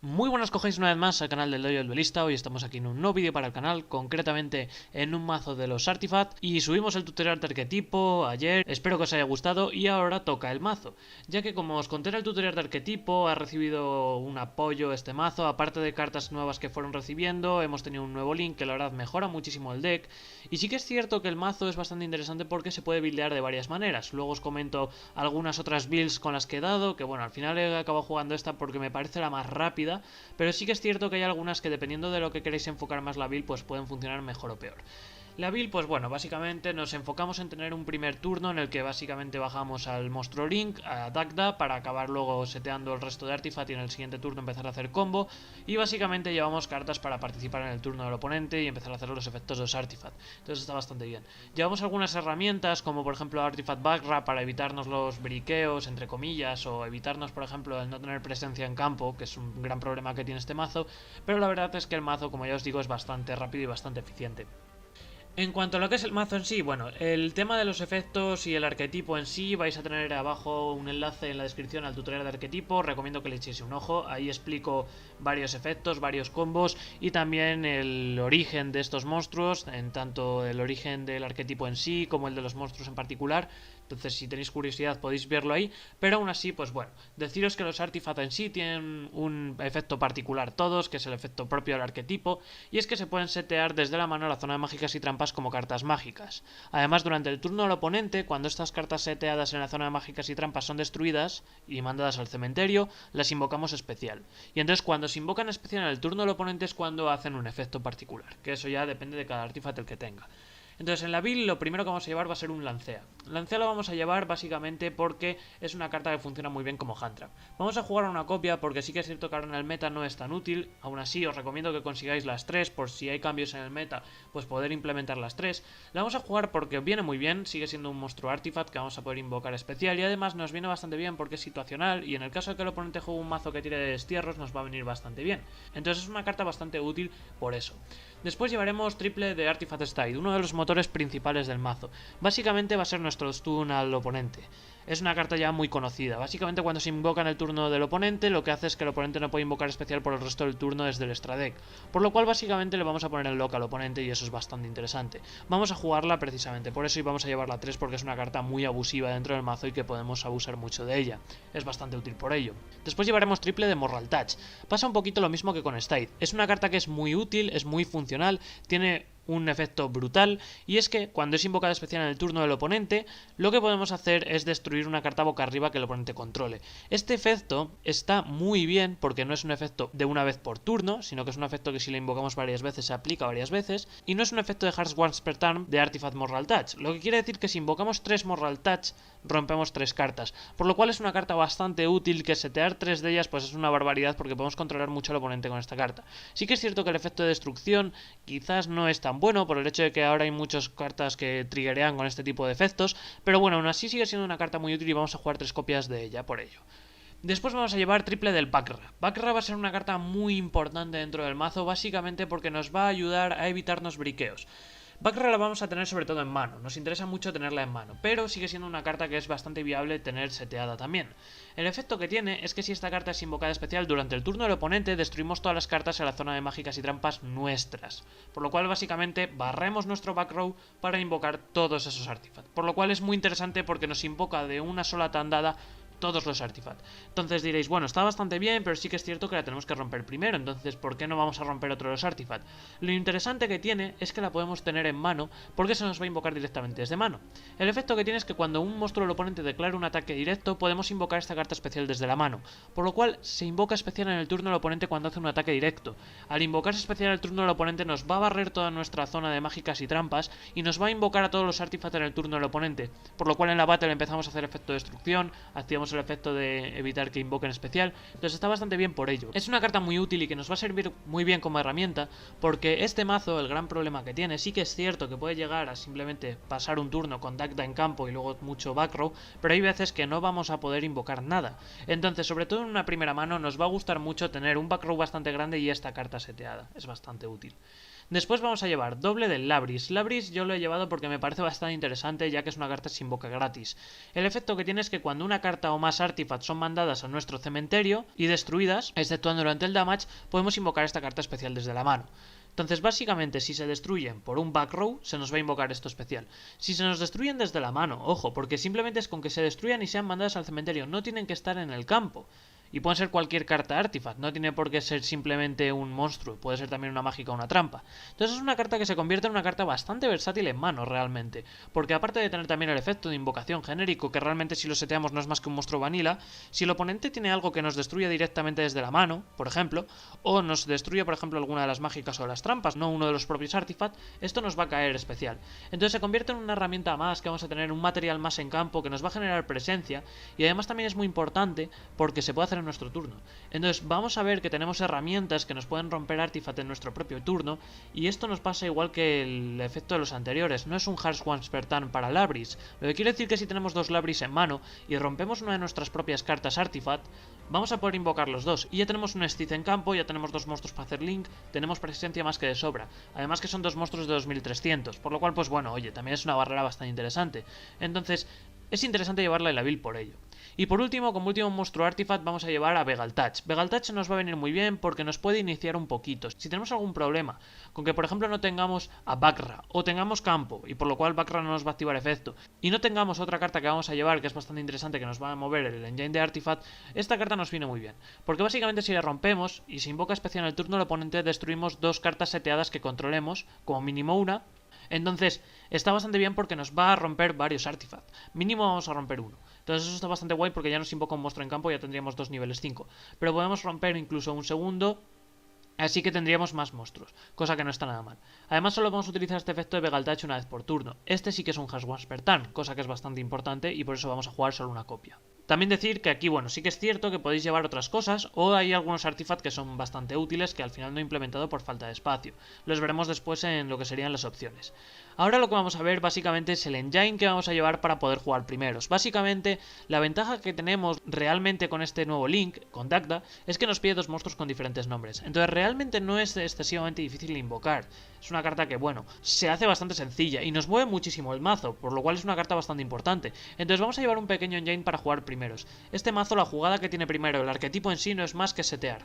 Muy buenas, cogéis una vez más al canal del Dojo del Duelista. Hoy estamos aquí en un nuevo vídeo para el canal, concretamente en un mazo de los Artifact. Y subimos el tutorial de arquetipo ayer, espero que os haya gustado y ahora toca el mazo. Ya que como os conté en el tutorial de arquetipo, ha recibido un apoyo este mazo, aparte de cartas nuevas que fueron recibiendo, hemos tenido un nuevo link que la verdad mejora muchísimo el deck. Y sí que es cierto que el mazo es bastante interesante porque se puede buildear de varias maneras. Luego os comento algunas otras builds con las que he dado, que bueno, al final he acabado jugando esta porque me parece la más rápida. Pero sí que es cierto que hay algunas que dependiendo de lo que queréis enfocar más la build, pues pueden funcionar mejor o peor. La build, pues bueno, básicamente nos enfocamos en tener un primer turno en el que básicamente bajamos al monstruo Link, a Dagda, para acabar luego seteando el resto de Artifact y en el siguiente turno empezar a hacer combo. Y básicamente llevamos cartas para participar en el turno del oponente y empezar a hacer los efectos de los Artifact. Entonces está bastante bien. Llevamos algunas herramientas como por ejemplo Artifact Backwrap para evitarnos los briqueos, entre comillas, o evitarnos por ejemplo el no tener presencia en campo, que es un gran problema que tiene este mazo. Pero la verdad es que el mazo, como ya os digo, es bastante rápido y bastante eficiente. En cuanto a lo que es el mazo en sí, bueno, el tema de los efectos y el arquetipo en sí, vais a tener abajo un enlace en la descripción al tutorial de arquetipo, recomiendo que le echéis un ojo, ahí explico varios efectos, varios combos y también el origen de estos monstruos, en tanto el origen del arquetipo en sí como el de los monstruos en particular. Entonces si tenéis curiosidad podéis verlo ahí, pero aún así, pues bueno, deciros que los Artifact en sí tienen un efecto particular todos, que es el efecto propio del arquetipo, y es que se pueden setear desde la mano a la zona de mágicas y trampas como cartas mágicas. Además, durante el turno del oponente, cuando estas cartas seteadas en la zona de mágicas y trampas son destruidas y mandadas al cementerio, las invocamos especial. Y entonces cuando se invocan especial en el turno del oponente es cuando hacen un efecto particular, que eso ya depende de cada Artifact el que tenga. Entonces en la build lo primero que vamos a llevar va a ser un Lancea. Lancea lo vamos a llevar básicamente porque es una carta que funciona muy bien como hand trap. Vamos a jugar a una copia porque sí que es cierto que ahora en el meta no es tan útil. Aún así os recomiendo que consigáis las tres por si hay cambios en el meta, pues poder implementar las tres. La vamos a jugar porque viene muy bien, sigue siendo un monstruo artifact que vamos a poder invocar especial y además nos viene bastante bien porque es situacional y en el caso de que el oponente juegue un mazo que tire de destierros nos va a venir bastante bien. Entonces es una carta bastante útil por eso. Después llevaremos triple de Artifact Stide, uno de los motores principales del mazo. Básicamente va a ser nuestro stun al oponente. Es una carta ya muy conocida. Básicamente cuando se invoca en el turno del oponente, lo que hace es que el oponente no puede invocar especial por el resto del turno desde el extra deck. Por lo cual básicamente le vamos a poner en lock al oponente y eso es bastante interesante. Vamos a jugarla precisamente por eso y vamos a llevarla 3 porque es una carta muy abusiva dentro del mazo y que podemos abusar mucho de ella. Es bastante útil por ello. Después llevaremos triple de Moral Touch. Pasa un poquito lo mismo que con Stide. Es una carta que es muy útil, es muy funcional, tiene un efecto brutal y es que cuando es invocada especial en el turno del oponente lo que podemos hacer es destruir una carta boca arriba que el oponente controle. Este efecto está muy bien porque no es un efecto de una vez por turno, sino que es un efecto que si lo invocamos varias veces se aplica varias veces y no es un efecto de Hearts Once per turn de Artifact Moral Touch, lo que quiere decir que si invocamos 3 Moral Touch rompemos 3 cartas, por lo cual es una carta bastante útil que setear 3 de ellas pues es una barbaridad porque podemos controlar mucho al oponente con esta carta. Sí que es cierto que el efecto de destrucción quizás no es tan bueno por el hecho de que ahora hay muchas cartas que triggerean con este tipo de efectos, pero bueno, aún así sigue siendo una carta muy útil y vamos a jugar 3 copias de ella por ello. Después vamos a llevar triple del Backra. Backra va a ser una carta muy importante dentro del mazo, básicamente porque nos va a ayudar a evitarnos briqueos. Backra la vamos a tener sobre todo en mano, nos interesa mucho tenerla en mano, pero sigue siendo una carta que es bastante viable tener seteada también. El efecto que tiene es que si esta carta es invocada especial durante el turno del oponente, destruimos todas las cartas en la zona de mágicas y trampas nuestras, por lo cual básicamente barremos nuestro back row para invocar todos esos artefactos, por lo cual es muy interesante porque nos invoca de una sola tandada todos los artefacts. Entonces diréis, bueno, está bastante bien, pero sí que es cierto que la tenemos que romper primero, entonces ¿por qué no vamos a romper otro de los artefacts? Lo interesante que tiene es que la podemos tener en mano porque se nos va a invocar directamente desde mano. El efecto que tiene es que cuando un monstruo del oponente declara un ataque directo, podemos invocar esta carta especial desde la mano, por lo cual se invoca especial en el turno del oponente cuando hace un ataque directo. Al invocarse especial en el turno del oponente nos va a barrer toda nuestra zona de mágicas y trampas y nos va a invocar a todos los artefacts en el turno del oponente, por lo cual en la battle empezamos a hacer efecto de destrucción, activamos el efecto de evitar que invoquen especial, entonces está bastante bien por ello. Es una carta muy útil y que nos va a servir muy bien como herramienta, porque este mazo, el gran problema que tiene, sí que es cierto que puede llegar a simplemente pasar un turno con Dagda en campo y luego mucho backrow, pero hay veces que no vamos a poder invocar nada. Entonces, sobre todo en una primera mano, nos va a gustar mucho tener un backrow bastante grande y esta carta seteada, es bastante útil. Después vamos a llevar doble del Labris. Labris yo lo he llevado porque me parece bastante interesante, ya que es una carta sin invoca gratis. El efecto que tiene es que cuando una carta o más artifacts son mandadas a nuestro cementerio y destruidas, exceptuando durante el damage, podemos invocar esta carta especial desde la mano. Entonces, básicamente, si se destruyen por un back row, se nos va a invocar esto especial. Si se nos destruyen desde la mano, ojo, porque simplemente es con que se destruyan y sean mandadas al cementerio, no tienen que estar en el campo. Y pueden ser cualquier carta artifact, no tiene por qué ser simplemente un monstruo, puede ser también una mágica o una trampa. Entonces es una carta que se convierte en una carta bastante versátil en mano realmente, porque aparte de tener también el efecto de invocación genérico, que realmente si lo seteamos no es más que un monstruo vanilla, si el oponente tiene algo que nos destruya directamente desde la mano, por ejemplo, o nos destruye por ejemplo alguna de las mágicas o las trampas, no uno de los propios artifacts, esto nos va a caer especial. Entonces se convierte en una herramienta más, que vamos a tener un material más en campo, que nos va a generar presencia, y además también es muy importante porque se puede hacer en nuestro turno. Entonces vamos a ver que tenemos herramientas que nos pueden romper artifact en nuestro propio turno, y esto nos pasa igual que el efecto de los anteriores, no es un Harsh Once per turn para Labris, lo que quiere decir que si tenemos dos Labris en mano y rompemos una de nuestras propias cartas artifact, vamos a poder invocar los dos, y ya tenemos un Stith en campo, ya tenemos dos monstruos para hacer link, tenemos presencia más que de sobra, además que son dos monstruos de 2300, por lo cual pues bueno, oye, también es una barrera bastante interesante, entonces es interesante llevarla en la build por ello. Y por último, como último monstruo artifact, vamos a llevar a Vegaltouch. Vegaltouch nos va a venir muy bien porque nos puede iniciar un poquito. Si tenemos algún problema con que, por ejemplo, no tengamos a Bakra o tengamos campo, y por lo cual Bakra no nos va a activar efecto, y no tengamos otra carta que vamos a llevar, que es bastante interesante, que nos va a mover el engine de artifact, esta carta nos viene muy bien. Porque básicamente si la rompemos y se invoca especial en el turno, el oponente destruimos dos cartas seteadas que controlemos, como mínimo una. Entonces, está bastante bien porque nos va a romper varios artifacts. Mínimo vamos a romper uno. Entonces eso está bastante guay porque ya nos invoca un monstruo en campo y ya tendríamos dos niveles 5. Pero podemos romper incluso un segundo, así que tendríamos más monstruos, cosa que no está nada mal. Además solo vamos a utilizar este efecto de Vegaltouch una vez por turno. Este sí que es un Harsh Once per turn, cosa que es bastante importante y por eso vamos a jugar solo una copia. También decir que aquí, bueno, sí que es cierto que podéis llevar otras cosas o hay algunos artifacts que son bastante útiles que al final no he implementado por falta de espacio. Los veremos después en lo que serían las opciones. Ahora lo que vamos a ver básicamente es el engine que vamos a llevar para poder jugar primeros. Básicamente la ventaja que tenemos realmente con este nuevo link, con Dagda, es que nos pide dos monstruos con diferentes nombres. Entonces realmente no es excesivamente difícil de invocar. Es una carta que, bueno, se hace bastante sencilla y nos mueve muchísimo el mazo, por lo cual es una carta bastante importante. Entonces vamos a llevar un pequeño engine para jugar primeros. Este mazo, la jugada que tiene primero, el arquetipo en sí no es más que setear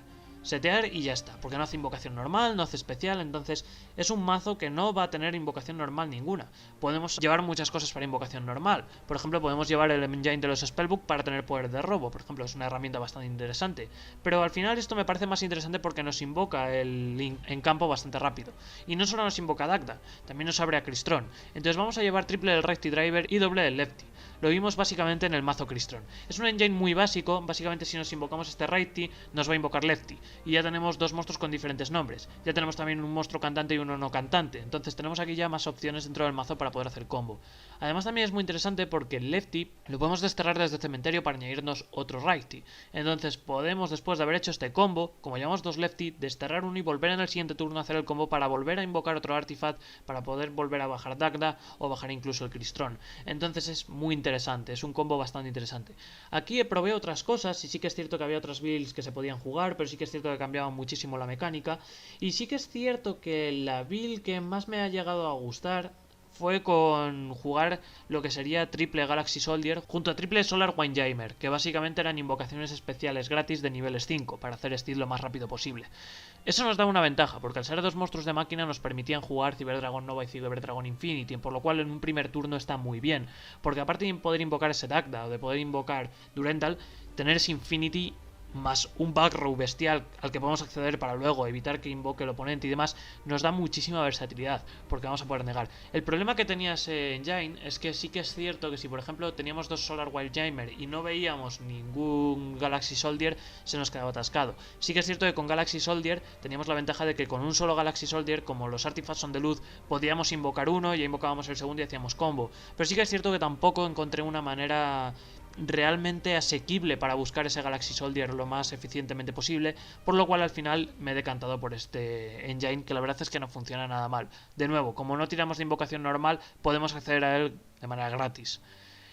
y ya está, porque no hace invocación normal, no hace especial, entonces es un mazo que no va a tener invocación normal ninguna. Podemos llevar muchas cosas para invocación normal, por ejemplo podemos llevar el engine de los spellbook para tener poder de robo, por ejemplo es una herramienta bastante interesante, pero al final esto me parece más interesante porque nos invoca el link en campo bastante rápido, y no solo nos invoca Dagda, también nos abre a Crystron, entonces vamos a llevar triple del Righty Driver y doble del Lefty. Lo vimos básicamente en el mazo Crystron. Es un engine muy básico, básicamente si nos invocamos este Righty nos va a invocar Lefty. Y ya tenemos dos monstruos con diferentes nombres. Ya tenemos también un monstruo cantante y uno no cantante. Entonces tenemos aquí ya más opciones dentro del mazo para poder hacer combo. Además también es muy interesante porque el Lefty lo podemos desterrar desde el cementerio para añadirnos otro Righty. Entonces podemos, después de haber hecho este combo, como llevamos dos Lefty, desterrar uno y volver en el siguiente turno a hacer el combo para volver a invocar otro artifact, para poder volver a bajar Dagda o bajar incluso el Crystron. Entonces es muy interesante, es un combo bastante interesante. Aquí probé otras cosas y sí que es cierto que había otras builds que se podían jugar, pero sí que es cierto que cambiaban muchísimo la mecánica, y sí que es cierto que la build que más me ha llegado a gustar fue con jugar lo que sería triple Galaxy Soldier junto a triple Solar Windjammer, que básicamente eran invocaciones especiales gratis de niveles 5 para hacer Steel lo más rápido posible. Eso nos daba una ventaja, porque al ser dos monstruos de máquina nos permitían jugar Cyberdragon Nova y Cyberdragon Infinity, por lo cual en un primer turno está muy bien, porque aparte de poder invocar ese Dagda o de poder invocar Durendal, tener ese Infinity más un backrow bestial al que podemos acceder para luego evitar que invoque el oponente y demás, nos da muchísima versatilidad, porque vamos a poder negar. El problema que tenía ese engine es que sí que es cierto que si por ejemplo teníamos dos Solar Wildjammer y no veíamos ningún Galaxy Soldier, se nos quedaba atascado. Sí que es cierto que con Galaxy Soldier teníamos la ventaja de que con un solo Galaxy Soldier, como los artifacts son de luz, podíamos invocar uno, ya invocábamos el segundo y hacíamos combo. Pero sí que es cierto que tampoco encontré una manera realmente asequible para buscar ese Galaxy Soldier lo más eficientemente posible, por lo cual al final me he decantado por este engine, que la verdad es que no funciona nada mal. De nuevo, como no tiramos de invocación normal, podemos acceder a él de manera gratis.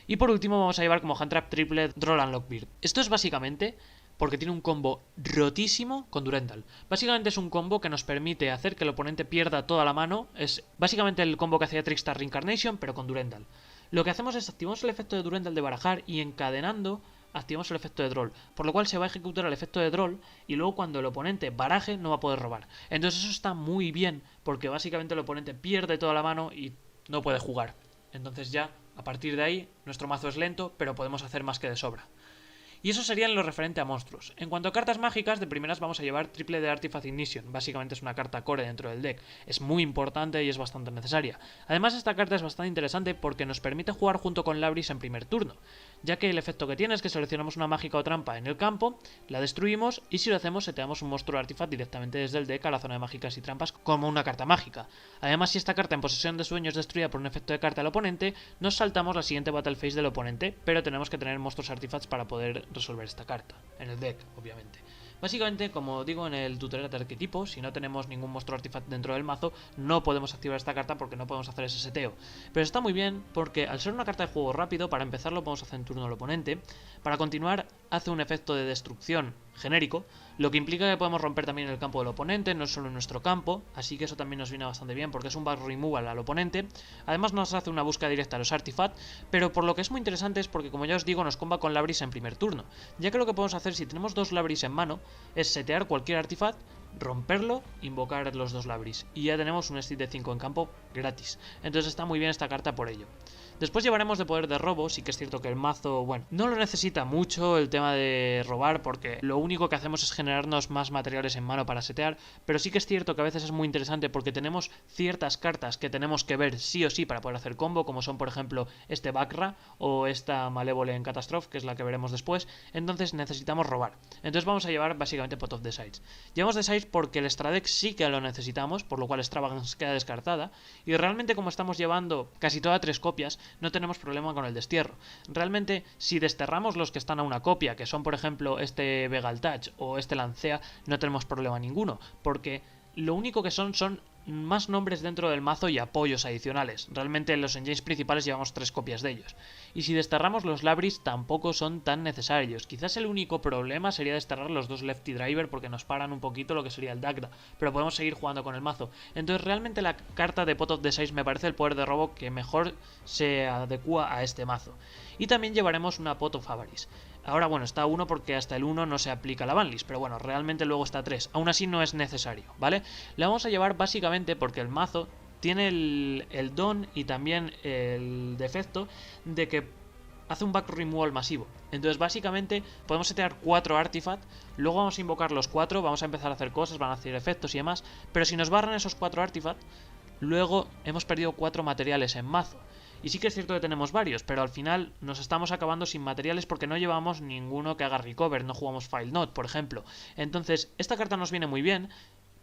Y por último vamos a llevar como hand trap triple Droll and Lockbeard. Esto es básicamente porque tiene un combo rotísimo con Durendal. Básicamente es un combo que nos permite hacer que el oponente pierda toda la mano. Es básicamente el combo que hacía Trickstar Reincarnation, pero con Durendal. Lo que hacemos es activamos el efecto de Durendal de barajar y encadenando activamos el efecto de Droll, por lo cual se va a ejecutar el efecto de Droll y luego cuando el oponente baraje no va a poder robar. Entonces eso está muy bien, porque básicamente el oponente pierde toda la mano y no puede jugar. Entonces ya, a partir de ahí, nuestro mazo es lento, pero podemos hacer más que de sobra. Y eso sería en lo referente a monstruos. En cuanto a cartas mágicas, de primeras vamos a llevar triple de Artifact Ignition. Básicamente es una carta core dentro del deck. Es muy importante y es bastante necesaria. Además, esta carta es bastante interesante porque nos permite jugar junto con Labris en primer turno, ya que el efecto que tiene es que seleccionamos una mágica o trampa en el campo, la destruimos y si lo hacemos seteamos un monstruo Artifact directamente desde el deck a la zona de mágicas y trampas como una carta mágica. Además, si esta carta en posesión de sueño es destruida por un efecto de carta del oponente, nos saltamos la siguiente Battle Phase del oponente, pero tenemos que tener monstruos Artifacts para poder resolver esta carta, en el deck, obviamente. Básicamente, como digo en el tutorial de arquetipo, si no tenemos ningún monstruo artifact dentro del mazo, no podemos activar esta carta porque no podemos hacer ese seteo. Pero está muy bien porque al ser una carta de juego rápido, para empezar lo podemos hacer en turno al oponente, para continuar hace un efecto de destrucción genérico, lo que implica que podemos romper también el campo del oponente, no solo en nuestro campo, así que eso también nos viene bastante bien porque es un back removal al oponente. Además nos hace una búsqueda directa a los artifacts, pero por lo que es muy interesante es porque, como ya os digo, nos comba con Labris en primer turno, ya que lo que podemos hacer si tenemos dos Labris en mano es setear cualquier artifact, romperlo, invocar los dos Labris y ya tenemos un stit de 5 en campo gratis. Entonces está muy bien esta carta por ello. Después llevaremos de poder de robo, sí que es cierto que el mazo, bueno, no lo necesita mucho el tema de robar porque lo único que hacemos es generarnos más materiales en mano para setear, pero sí que es cierto que a veces es muy interesante porque tenemos ciertas cartas que tenemos que ver sí o sí para poder hacer combo, como son por ejemplo este Bakra o esta Malévole en Catastrophe, que es la que veremos después, entonces necesitamos robar. Entonces vamos a llevar básicamente Pot of Decides. Llevamos Decides porque el Extra Deck sí que lo necesitamos, por lo cual Extravagance queda descartada, y realmente como estamos llevando casi todas 3 copias, no tenemos problema con el destierro. Realmente, si desterramos los que están a una copia, que son por ejemplo este Vegal Touch o este Lancea, no tenemos problema ninguno, porque lo único que son más nombres dentro del mazo y apoyos adicionales. Realmente en los engines principales llevamos 3 copias de ellos. Y si desterramos los Labris tampoco son tan necesarios. Quizás el único problema sería desterrar los dos Lefty Driver porque nos paran un poquito lo que sería el Dagda, pero podemos seguir jugando con el mazo. Entonces realmente la carta de Pot of the 6 me parece el poder de robo que mejor se adecua a este mazo. Y también llevaremos una Pot of Avarice. Ahora bueno, está 1 porque hasta el 1 no se aplica la banlist, pero bueno, realmente luego está 3. Aún así no es necesario, ¿vale? La vamos a llevar básicamente porque el mazo tiene el don y también el defecto de que hace un back removal masivo. Entonces básicamente podemos setear 4 artifacts, luego vamos a invocar los 4, vamos a empezar a hacer cosas, van a hacer efectos y demás, pero si nos barran esos 4 artifacts, luego hemos perdido 4 materiales en mazo. Y sí que es cierto que tenemos varios, pero al final nos estamos acabando sin materiales porque no llevamos ninguno que haga recover, no jugamos File Not, por ejemplo. Entonces, esta carta nos viene muy bien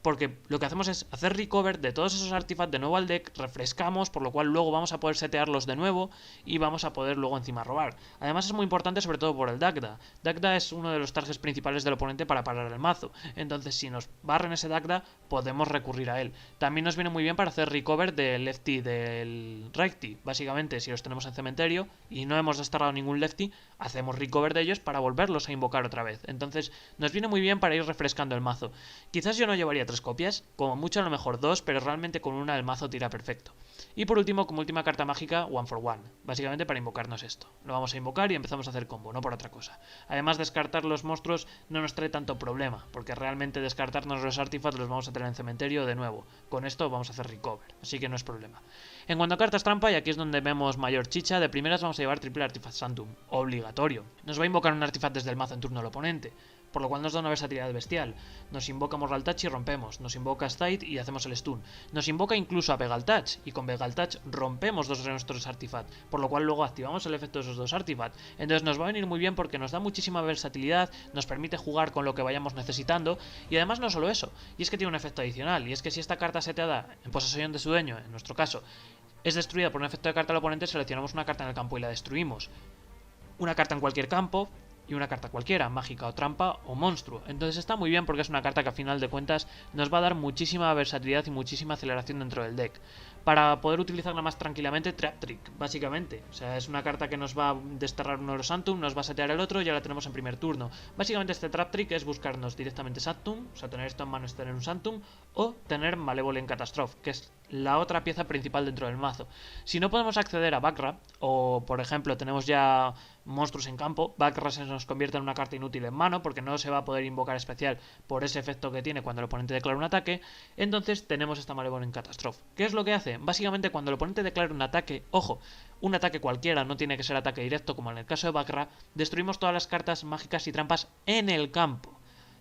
porque lo que hacemos es hacer recover de todos esos artifacts de nuevo al deck, refrescamos, por lo cual luego vamos a poder setearlos de nuevo y vamos a poder luego encima robar. Además es muy importante sobre todo por el Dagda. Dagda es uno de los targets principales del oponente para parar el mazo, entonces si nos barren ese Dagda podemos recurrir a él. También nos viene muy bien para hacer recover del lefty del righty. Básicamente si los tenemos en cementerio y no hemos desterrado ningún lefty, hacemos recover de ellos para volverlos a invocar otra vez. Entonces nos viene muy bien para ir refrescando el mazo. Quizás yo no llevaría 3 copias, como mucho a lo mejor 2, pero realmente con una el mazo tira perfecto. Y por último, como última carta mágica, One for One, básicamente para invocarnos esto. Lo vamos a invocar y empezamos a hacer combo, no por otra cosa. Además, descartar los monstruos no nos trae tanto problema, porque realmente descartarnos los artifacts los vamos a tener en cementerio de nuevo. Con esto vamos a hacer recover, así que no es problema. En cuanto a cartas trampa, y aquí es donde vemos mayor chicha, de primeras vamos a llevar triple Artifact Sanctum, obligatorio. Nos va a invocar un artifact desde el mazo en turno del oponente, por lo cual nos da una versatilidad bestial. Nos invoca Mortal Touch y rompemos, nos invoca Stite y hacemos el stun, nos invoca incluso a Vegal Touch, y con Vegal Touch rompemos 2 de nuestros artifacts, por lo cual luego activamos el efecto de esos 2 artifacts. Entonces nos va a venir muy bien porque nos da muchísima versatilidad, nos permite jugar con lo que vayamos necesitando, y además no solo eso, y es que tiene un efecto adicional, y es que si esta carta seteada en posesión de su dueño, en nuestro caso, es destruida por un efecto de carta del oponente, seleccionamos una carta en el campo y la destruimos. Una carta en cualquier campo y una carta cualquiera, mágica o trampa o monstruo. Entonces está muy bien porque es una carta que a final de cuentas nos va a dar muchísima versatilidad y muchísima aceleración dentro del deck. para poder utilizarla más tranquilamente Trap Trick, básicamente. O sea, es una carta que nos va a desterrar uno de los Sanctum, nos va a setear el otro y ya la tenemos en primer turno. Básicamente este Trap Trick es buscarnos directamente Sanctum, o sea, tener esto en mano es tener un Sanctum, o tener Malevolent Catastrophe, que es la otra pieza principal dentro del mazo. Si no podemos acceder a Bakra, o por ejemplo tenemos ya monstruos en campo, Bakra se nos convierte en una carta inútil en mano porque no se va a poder invocar especial por ese efecto que tiene cuando el oponente declara un ataque, entonces tenemos esta Malevolent Catastrophe. ¿Qué es lo que hace? Básicamente cuando el oponente declara un ataque, ojo, un ataque cualquiera, no tiene que ser ataque directo como en el caso de Bakra, destruimos todas las cartas mágicas y trampas en el campo,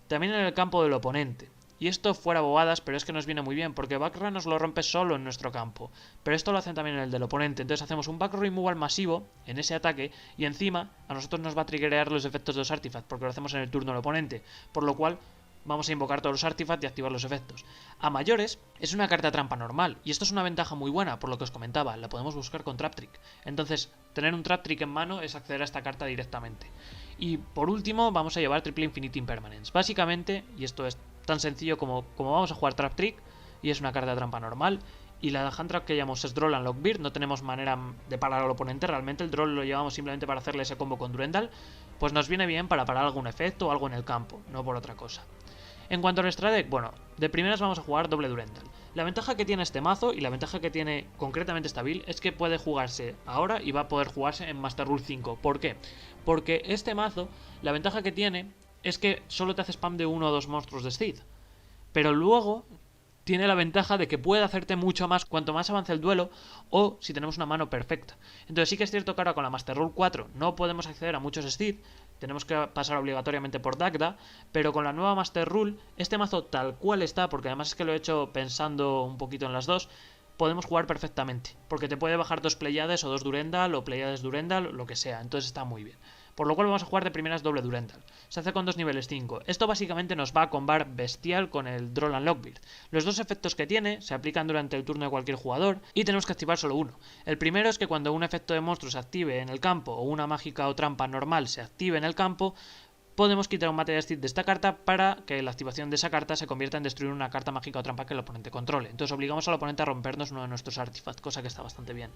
también en el campo del oponente. Y esto fuera bobadas, pero es que nos viene muy bien, porque Bakra nos lo rompe solo en nuestro campo. Pero esto lo hacen también en el del oponente, entonces hacemos un back removal masivo en ese ataque, y encima a nosotros nos va a triggerear los efectos de los artifacts, porque lo hacemos en el turno del oponente, por lo cual vamos a invocar todos los artifacts y activar los efectos. A mayores, es una carta trampa normal, y esto es una ventaja muy buena, por lo que os comentaba, la podemos buscar con Trap Trick. Entonces, tener un Trap Trick en mano es acceder a esta carta directamente. Y por último, vamos a llevar Triple Infinite Impermanence. Básicamente, y esto es tan sencillo como vamos a jugar Trap Trick, y es una carta de trampa normal, y la hand trap que llamamos es Droll and Lockbeard, no tenemos manera de parar al oponente, realmente el Droll lo llevamos simplemente para hacerle ese combo con Durendal, pues nos viene bien para parar algún efecto o algo en el campo, no por otra cosa. En cuanto al extra deck, bueno, de primeras vamos a jugar doble Durendal. La ventaja que tiene este mazo y la ventaja que tiene concretamente esta build es que puede jugarse ahora y va a poder jugarse en Master Rule 5. ¿Por qué? Porque este mazo, la ventaja que tiene es que solo te hace spam de uno o dos monstruos de Seed. Pero luego tiene la ventaja de que puede hacerte mucho más cuanto más avance el duelo o si tenemos una mano perfecta. Entonces sí que es cierto que ahora con la Master Rule 4 no podemos acceder a muchos Seed, tenemos que pasar obligatoriamente por Dagda, pero con la nueva Master Rule, este mazo tal cual está, porque además es que lo he hecho pensando un poquito en las dos, podemos jugar perfectamente, porque te puede bajar dos Pleiades o dos Durendal o Pleiades Durendal, lo que sea, entonces está muy bien. Por lo cual vamos a jugar de primeras doble Durendal. Se hace con dos niveles 5. Esto básicamente nos va a combar bestial con el Droll and Lockbeard. Los dos efectos que tiene se aplican durante el turno de cualquier jugador y tenemos que activar solo uno. El primero es que cuando un efecto de monstruo se active en el campo o una mágica o trampa normal se active en el campo, podemos quitar un Material Seed de esta carta para que la activación de esa carta se convierta en destruir una carta mágica o trampa que el oponente controle. Entonces obligamos al oponente a rompernos uno de nuestros artifacts, cosa que está bastante bien.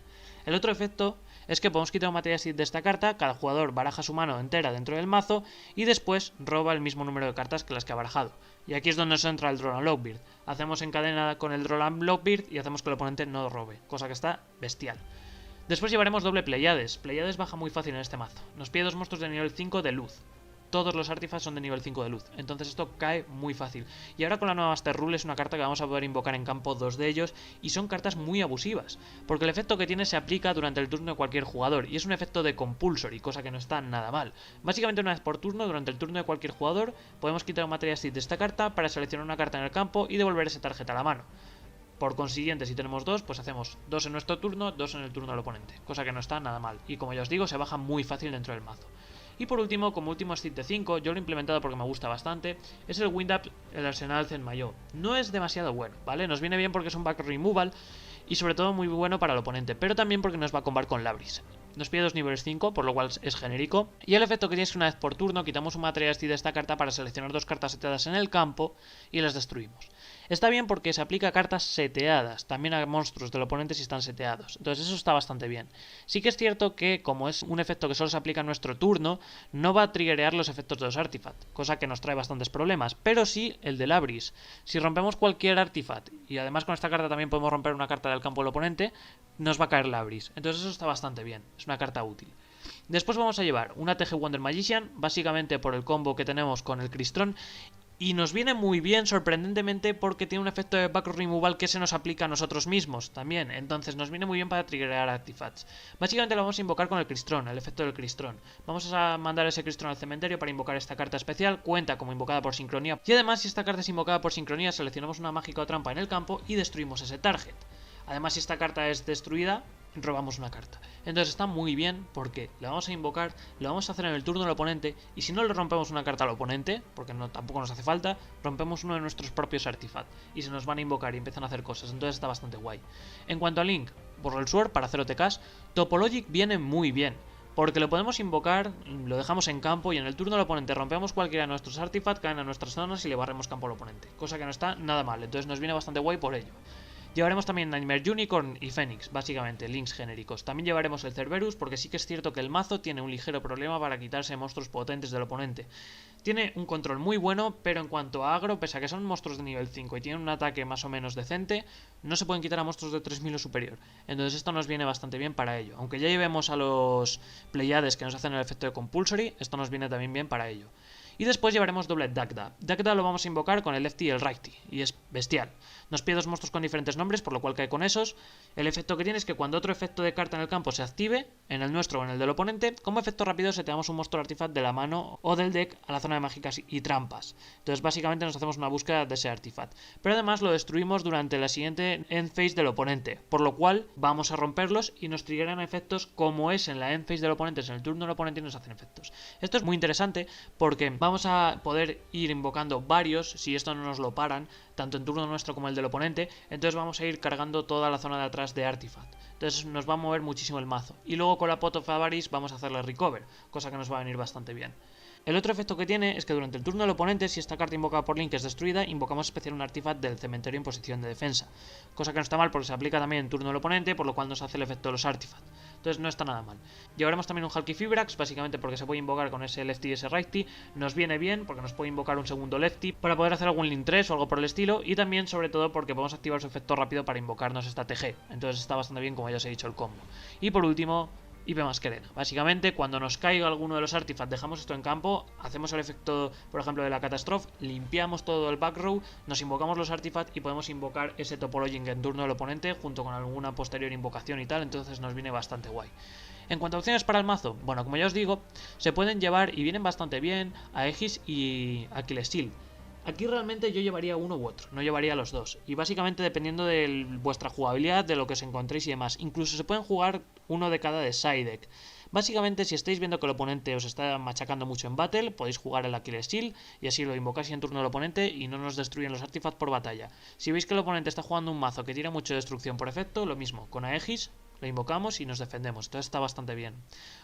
El otro efecto es que podemos quitar un Material Seed de esta carta, cada jugador baraja su mano entera dentro del mazo y después roba el mismo número de cartas que las que ha barajado. Y aquí es donde nos entra el Droll and Lockbeard. Hacemos en cadena con el Droll and Lockbeard y hacemos que el oponente no robe, cosa que está bestial. Después llevaremos doble Pleiades. Pleiades baja muy fácil en este mazo. Nos pide dos monstruos de nivel 5 de luz. Todos los artifacts son de nivel 5 de luz, entonces esto cae muy fácil. Y ahora con la nueva Master Rule es una carta que vamos a poder invocar en campo dos de ellos, y son cartas muy abusivas, porque el efecto que tiene se aplica durante el turno de cualquier jugador, y es un efecto de Compulsory, cosa que no está nada mal. Básicamente una vez por turno, durante el turno de cualquier jugador, podemos quitar un Material Seed de esta carta para seleccionar una carta en el campo y devolver esa tarjeta a la mano. Por consiguiente, si tenemos dos, pues hacemos dos en nuestro turno, dos en el turno del oponente, cosa que no está nada mal, y como ya os digo, se baja muy fácil dentro del mazo. Y por último, como último Seed de 5, yo lo he implementado porque me gusta bastante, es el Wind Up, el Arsenal Zenmayo. No es demasiado bueno, ¿vale? Nos viene bien porque es un back removal y sobre todo muy bueno para el oponente, pero también porque nos va a combar con Labris. Nos pide dos niveles 5, por lo cual es genérico, y el efecto que tiene es que una vez por turno quitamos un Material Seed de esta carta para seleccionar dos cartas seteadas en el campo y las destruimos. Está bien porque se aplica a cartas seteadas, también a monstruos del oponente si están seteados, entonces eso está bastante bien. Sí que es cierto que, como es un efecto que solo se aplica en nuestro turno, no va a triggerear los efectos de los artifacts, cosa que nos trae bastantes problemas, pero sí el de Labris. Si rompemos cualquier artifact, y además con esta carta también podemos romper una carta del campo del oponente, nos va a caer Labris, entonces eso está bastante bien, es una carta útil. Después vamos a llevar una TG Wonder Magician, básicamente por el combo que tenemos con el Crystron, y nos viene muy bien, sorprendentemente, porque tiene un efecto de back removal que se nos aplica a nosotros mismos también. Entonces nos viene muy bien para triggerar artifacts. Básicamente lo vamos a invocar con el Crystron, el efecto del Crystron. Vamos a mandar ese Crystron al cementerio para invocar esta carta especial. Cuenta como invocada por sincronía. Y además, si esta carta es invocada por sincronía, seleccionamos una mágica o trampa en el campo y destruimos ese target. Además, si esta carta es destruida, robamos una carta. Entonces está muy bien porque la vamos a invocar, lo vamos a hacer en el turno del oponente, y si no le rompemos una carta al oponente, porque no, tampoco nos hace falta, rompemos uno de nuestros propios artifacts y se nos van a invocar y empiezan a hacer cosas, entonces está bastante guay. En cuanto a Link, borro el Sword para hacer OTKs, Topologic viene muy bien, porque lo podemos invocar, lo dejamos en campo y en el turno del oponente rompemos cualquiera de nuestros artifacts, caen a nuestras zonas y le barremos campo al oponente, cosa que no está nada mal, entonces nos viene bastante guay por ello. Llevaremos también Nightmare Unicorn y Phoenix, básicamente, links genéricos. También llevaremos el Cerberus, porque sí que es cierto que el mazo tiene un ligero problema para quitarse monstruos potentes del oponente. Tiene un control muy bueno, pero en cuanto a agro, pese a que son monstruos de nivel 5 y tienen un ataque más o menos decente, no se pueden quitar a monstruos de 3000 o superior. Entonces esto nos viene bastante bien para ello. Aunque ya llevemos a los Pleiades que nos hacen el efecto de Compulsory, esto nos viene también bien para ello. Y después llevaremos doble Dagda. Dagda lo vamos a invocar con el Lefty y el Righty, y es bestial. Nos pide dos monstruos con diferentes nombres, por lo cual cae con esos. El efecto que tiene es que cuando otro efecto de carta en el campo se active, en el nuestro o en el del oponente, como efecto rápido seteamos un monstruo artifact de la mano o del deck a la zona de mágicas y trampas. Entonces básicamente nos hacemos una búsqueda de ese artifact. Pero además lo destruimos durante la siguiente end phase del oponente, por lo cual vamos a romperlos y nos triggeran efectos como es en la end phase del oponente, en el turno del oponente y nos hacen efectos. Esto es muy interesante porque vamos a poder ir invocando varios, si esto no nos lo paran, tanto en turno nuestro como el del oponente, entonces vamos a ir cargando toda la zona de atrás de Artifact. Entonces nos va a mover muchísimo el mazo. Y luego con la Pot of Avarice vamos a hacerle recover, cosa que nos va a venir bastante bien. El otro efecto que tiene es que durante el turno del oponente, si esta carta invocada por Link es destruida, invocamos especial un artifact del cementerio en posición de defensa. Cosa que no está mal porque se aplica también en turno del oponente, por lo cual nos hace el efecto de los artifacts. Entonces no está nada mal. Llevaremos también un Hulky Fibrax, básicamente porque se puede invocar con ese Lefty y ese Righty. Nos viene bien porque nos puede invocar un segundo Lefty para poder hacer algún Link 3 o algo por el estilo. Y también, sobre todo, porque podemos activar su efecto rápido para invocarnos esta TG. Entonces está bastante bien, como ya os he dicho, el combo. Y por último, IP Masquerena. Básicamente, cuando nos caiga alguno de los artifacts, dejamos esto en campo, hacemos el efecto, por ejemplo, de la Catastrophe, limpiamos todo el back row, nos invocamos los artifacts y podemos invocar ese Topologic en turno del oponente junto con alguna posterior invocación y tal, entonces nos viene bastante guay. En cuanto a opciones para el mazo, bueno, como ya os digo, se pueden llevar y vienen bastante bien a Aegis y Achilles Shield. Aquí realmente yo llevaría uno u otro, no llevaría los dos. Y básicamente dependiendo de vuestra jugabilidad, de lo que os encontréis y demás. Incluso se pueden jugar uno de cada de side deck. Básicamente, si estáis viendo que el oponente os está machacando mucho en battle, podéis jugar el Achilles Shield y así lo invocáis en turno del oponente y no nos destruyen los artifacts por batalla. Si veis que el oponente está jugando un mazo que tira mucho destrucción por efecto, lo mismo, con Aegis lo invocamos y nos defendemos, entonces está bastante bien.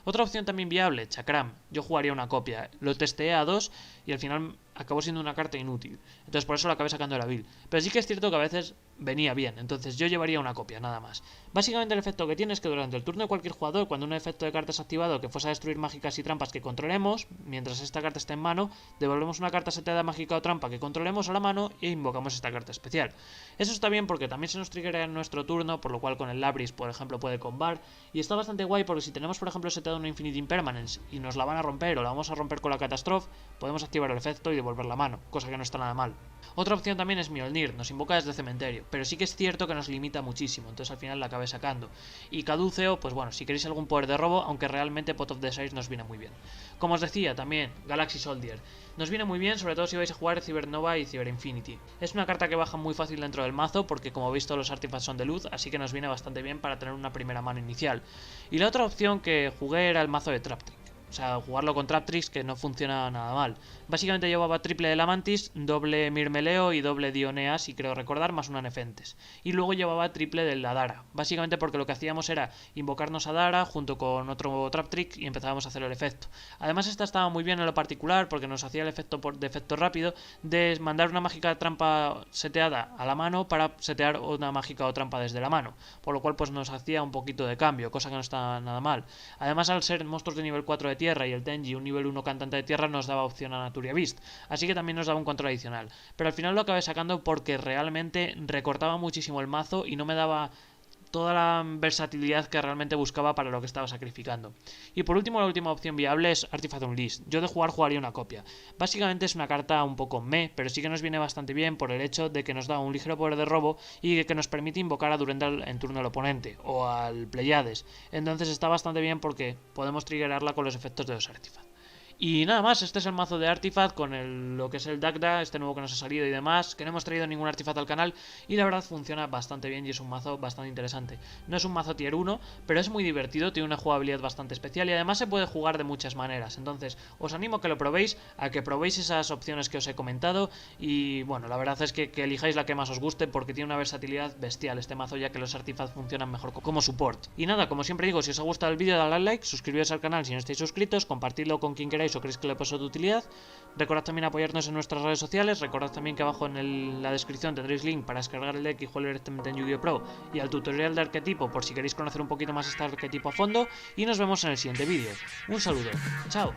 Otra opción también viable, Chakram. Yo jugaría una copia, lo testeé a 2 y al final acabó siendo una carta inútil. Entonces por eso la acabé sacando de la build. Pero sí que es cierto que a veces venía bien, entonces yo llevaría una copia, nada más. Básicamente el efecto que tiene es que durante el turno de cualquier jugador, cuando un efecto de carta es activado que fuese a destruir mágicas y trampas que controlemos, mientras esta carta esté en mano, devolvemos una carta seteada mágica o trampa que controlemos a la mano e invocamos esta carta especial. Eso está bien porque también se nos triggera en nuestro turno, por lo cual con el Labris, por ejemplo, puede combar. Y está bastante guay porque si tenemos, por ejemplo, seteado una Infinite Impermanence y nos la van a romper o la vamos a romper con la Catastrophe, podemos activar el efecto y devolver la mano, cosa que no está nada mal. Otra opción también es Mjolnir, nos invoca desde cementerio, pero sí que es cierto que nos limita muchísimo, entonces al final la acabé sacando. Y Caduceo, pues bueno, si queréis algún poder de robo, aunque realmente Pot of Desires nos viene muy bien. Como os decía, también Galaxy Soldier. Nos viene muy bien, sobre todo si vais a jugar Cybernova y Cyber Infinity. Es una carta que baja muy fácil dentro del mazo, porque como veis todos los artifacts son de luz, así que nos viene bastante bien para tener una primera mano inicial. Y la otra opción que jugué era el mazo de Traptrick. O sea, jugarlo con Traptrix que no funciona nada mal. Básicamente llevaba triple de la Mantis, doble Mirmeleo y doble Dionea, si creo recordar, más una Nefentes. Y luego llevaba triple de la Dara. Básicamente porque lo que hacíamos era invocarnos a Dara junto con otro Traptrix y empezábamos a hacer el efecto. Además esta estaba muy bien en lo particular porque nos hacía el efecto de efecto rápido de mandar una mágica trampa seteada a la mano para setear una mágica o trampa desde la mano. Por lo cual pues nos hacía un poquito de cambio, cosa que no está nada mal. Además al ser monstruos de nivel 4 de tierra y el Tenji un nivel 1 cantante de tierra nos daba opción a Naturia Beast, así que también nos daba un control adicional, pero al final lo acabé sacando porque realmente recortaba muchísimo el mazo y no me daba toda la versatilidad que realmente buscaba para lo que estaba sacrificando. Y por último, la última opción viable es Artifact Unleashed. Yo de jugar jugaría una copia. Básicamente es una carta un poco meh, pero sí que nos viene bastante bien por el hecho de que nos da un ligero poder de robo y que nos permite invocar a Durendal en turno del oponente o al Pleiades. Entonces está bastante bien porque podemos triggerarla con los efectos de los artifacts. Y nada más, este es el mazo de Artifact con lo que es el Dagda, este nuevo que nos ha salido y demás, que no hemos traído ningún artifact al canal y la verdad funciona bastante bien y es un mazo bastante interesante. No es un mazo tier 1, pero es muy divertido, tiene una jugabilidad bastante especial y además se puede jugar de muchas maneras, entonces os animo a que lo probéis, a que probéis esas opciones que os he comentado y bueno, la verdad es que elijáis la que más os guste porque tiene una versatilidad bestial este mazo ya que los artifacts funcionan mejor como support. Y nada, como siempre digo, si os ha gustado el vídeo dadle al like, suscribiros al canal si no estáis suscritos, compartidlo con quien queráis necesitáis o creéis que le puede ser de utilidad. Recordad también apoyarnos en nuestras redes sociales. Recordad también que abajo en la descripción tendréis link para descargar el deck y jugar directamente en Yu-Gi-Oh! Pro y al tutorial de arquetipo por si queréis conocer un poquito más este arquetipo a fondo. Y nos vemos en el siguiente vídeo. Un saludo. Chao.